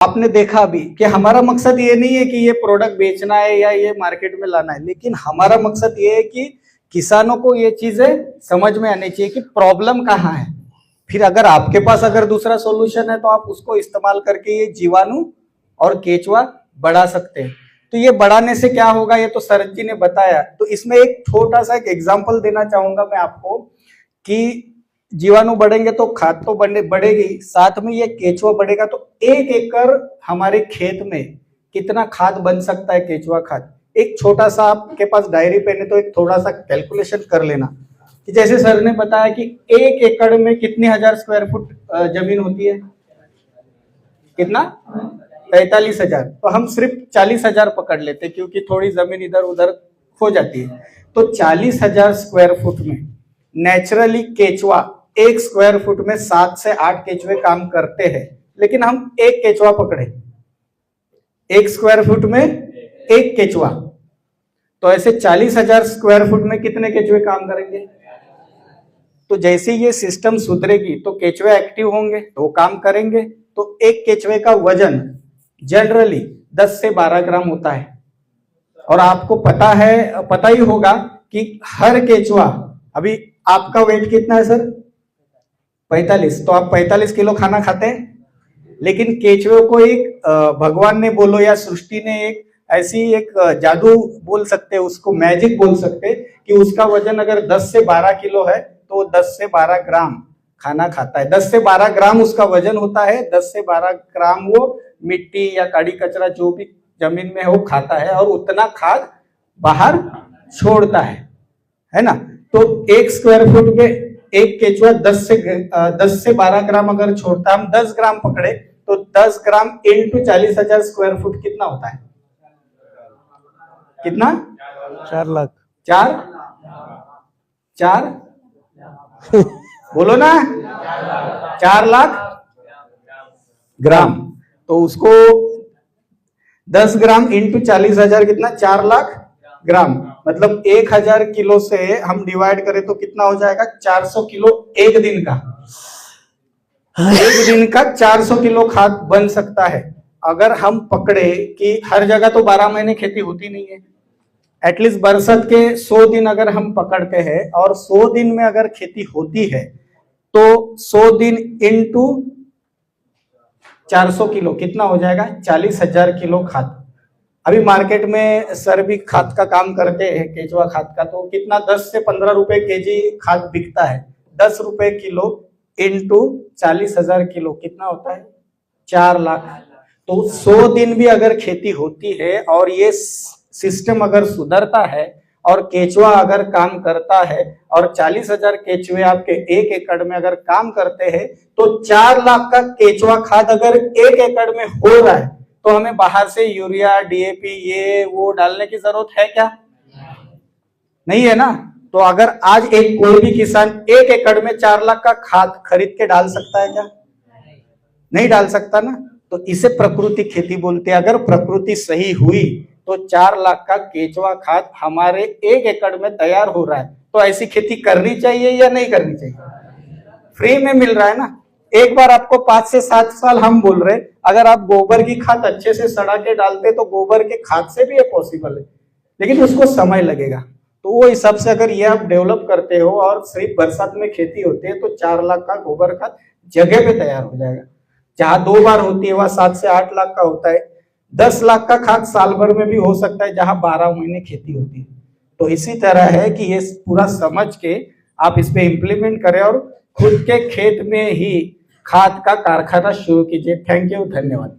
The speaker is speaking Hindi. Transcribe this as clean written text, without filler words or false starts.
आपने देखा भी कि हमारा मकसद ये नहीं है कि ये प्रोडक्ट बेचना है या ये मार्केट में लाना है, लेकिन हमारा मकसद ये है कि किसानों को ये चीजें समझ में आनी चाहिए कि प्रॉब्लम कहाँ है। फिर अगर आपके पास अगर दूसरा सॉल्यूशन है तो आप उसको इस्तेमाल करके ये जीवाणु और केचुआ बढ़ा सकते हैं। तो ये बढ़ाने से क्या होगा ये तो शरद जी ने बताया। तो इसमें एक छोटा सा एक एग्जाम्पल देना चाहूंगा मैं आपको कि जीवाणु बढ़ेंगे तो खाद तो बढ़ेगी, साथ में ये केचुआ बढ़ेगा तो 1 एकड़ हमारे खेत में कितना खाद बन सकता है केचुआ खाद। एक छोटा सा आपके पास डायरी पेन है तो एक थोड़ा सा कैलकुलेशन कर लेना कि जैसे सर ने बताया कि 1 एकड़ में कितने हजार स्क्वायर फुट जमीन होती है, कितना 45,000। तो हम सिर्फ 40,000 पकड़ लेते क्योंकि थोड़ी जमीन इधर उधर हो जाती है। तो 40,000 स्क्वायर फुट में नेचुरली केचुआ 1 स्क्वायर फुट में 7 से 8 केचुए काम करते हैं, लेकिन हम 1 केचुआ पकड़े, 1 स्क्वायर फुट में 1 केचुआ। तो ऐसे 40,000 स्क्वायर फुट में कितने केचुए काम करेंगे। तो जैसे ये सिस्टम सुधरेगी तो केचुए एक्टिव होंगे तो काम करेंगे। तो 1 केचुए का वजन जनरली 10 से 12 ग्राम होता है। और आपको पता ही होगा कि हर केचुआ, अभी आपका वेट कितना है सर 45, तो आप 45 किलो खाना खाते हैं, लेकिन केचुए को एक भगवान ने बोलो या सृष्टि ने एक ऐसी एक जादू बोल सकते हैं, उसको मैजिक बोल सकते हैं कि उसका वजन अगर 10 से 12 किलो है तो 10 से 12 ग्राम खाना खाता है। 10 से 12 ग्राम उसका वजन होता है, 10 से 12 ग्राम वो मिट्टी या काड़ी कचरा जो भी जमीन में है वो खाता है और उतना खाद बाहर छोड़ता है ना। तो 1 स्क्वायर फुट में 1 केचुआ 10 से 12 ग्राम अगर छोड़ता, हम 10 ग्राम पकड़े तो 10 ग्राम इंटू 40,000 स्क्वायर फुट कितना होता है, कितना 4 लाख। 4 बोलो ना 4 लाख ग्राम। तो उसको 10 ग्राम इंटू 40,000 कितना 4 लाख ग्राम, मतलब 1,000 किलो से हम डिवाइड करें तो कितना हो जाएगा 400 किलो एक दिन का। एक दिन का 400 किलो खाद बन सकता है। अगर हम पकड़े कि हर जगह तो 12 महीने खेती होती नहीं है, एटलीस्ट बरसात के 100 दिन अगर हम पकड़ते हैं और 100 दिन में अगर खेती होती है तो 100 दिन इंटू 400 किलो कितना हो जाएगा 40,000 किलो खाद। अभी मार्केट में सर भी खाद का काम करते हैं, केचुआ खाद का, तो कितना 10 से 15 रुपए केजी खाद बिकता है। 10 रुपए किलो इंटू 40,000 किलो कितना होता है 4 लाख। तो 100 दिन भी अगर खेती होती है और ये सिस्टम अगर सुधरता है और केचुआ अगर काम करता है और 40,000 केचुए आपके 1 एकड़ में अगर काम करते हैं तो 4 लाख का केचुआ खाद अगर 1 एकड़ में हो रहा है तो हमें बाहर से यूरिया डीएपी ये वो डालने की जरूरत है क्या, नहीं है ना। तो अगर आज कोई भी किसान 1 एकड़ में 4 लाख का खाद खरीद के डाल सकता है क्या, नहीं डाल सकता ना। तो इसे प्रकृति खेती बोलते हैं। अगर प्रकृति सही हुई तो 4 लाख का केचुआ खाद हमारे 1 एकड़ में तैयार हो रहा है। तो ऐसी खेती करनी चाहिए या नहीं करनी चाहिए, फ्री में मिल रहा है ना। एक बार आपको 5 से 7 साल हम बोल रहे, अगर आप गोबर की खाद अच्छे से सड़ा के डालते तो गोबर के खाद से भी ये पॉसिबल है, लेकिन उसको समय लगेगा। तो वो हिसाब से अगर ये आप डेवलप करते हो और सिर्फ बरसात में खेती होती है तो 4 लाख का गोबर खाद जगह पे तैयार हो जाएगा। जहां 2 बार होती है वहां 7 से 8 लाख का होता है। 10 लाख का खाद साल भर में भी हो सकता है जहां 12 महीने खेती होती है। तो इसी तरह है कि ये पूरा समझ के आप इस पे इम्प्लीमेंट करें और खुद के खेत में ही खाद का कारखाना शुरू कीजिए। थैंक यू, धन्यवाद।